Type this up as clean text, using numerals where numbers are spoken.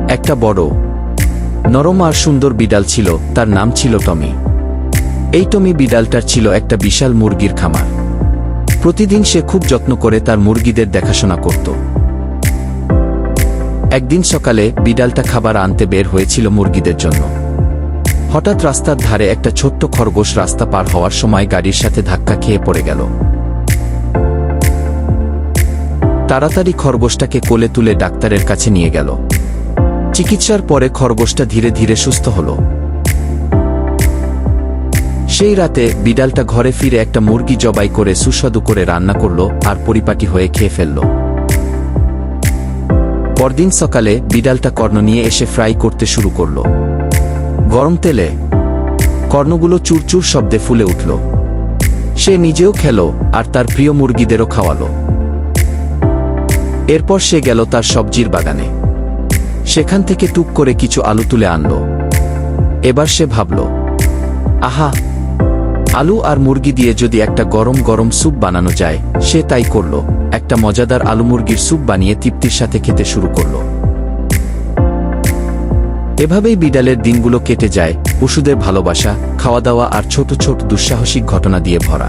একটা বড় নরম আর সুন্দর বিড়াল ছিল, তার নাম ছিল টমি। এই টমি বিড়ালটার ছিল একটা বিশাল মুরগির খামার। প্রতিদিন সে খুব যত্ন করে তার মুরগিদের দেখাশোনা করত। একদিন সকালে বিড়ালটা খাবার আনতে বের হয়েছিল মুরগিদের জন্য। হঠাৎ রাস্তার ধারে একটা ছোট্ট খরগোশ রাস্তা পার হওয়ার সময় গাড়ির সাথে ধাক্কা খেয়ে পড়ে গেল। তাড়াতাড়ি খরগোশটাকে কোলে তুলে ডাক্তারের কাছে নিয়ে গেল। চিকিৎসার পরে খরগোশটা ধীরে ধীরে সুস্থ হল। সেই রাতে বিড়ালটা ঘরে ফিরে একটা মুরগি জবাই করে সুস্বাদু করে রান্না করল আর পরিপাটি হয়ে খেয়ে ফেলল। পরদিন সকালে বিড়ালটা কর্ণ নিয়ে এসে ফ্রাই করতে শুরু করল। গরম তেলে কর্ণগুলো চুরচুর শব্দে ফুলে উঠল। সে নিজেও খেল আর তার প্রিয় মুরগিদেরও খাওয়ালো। এরপর সে গেল তার সবজির বাগানে। সেখান থেকে টুক করে কিছু আলু তুলে আনল। এবার সে ভাবল, আহা, আলু আর মুরগি দিয়ে যদি একটা গরম গরম স্যুপ বানানো যায়। সে তাই করল। একটা মজাদার আলু মুরগির স্যুপ বানিয়ে তৃপ্তির সাথে খেতে শুরু করল। এভাবেই বিড়ালের দিনগুলো কেটে যায়, পশুদের ভালোবাসা, খাওয়া দাওয়া আর ছোট ছোট দুঃসাহসিক ঘটনা দিয়ে ভরা।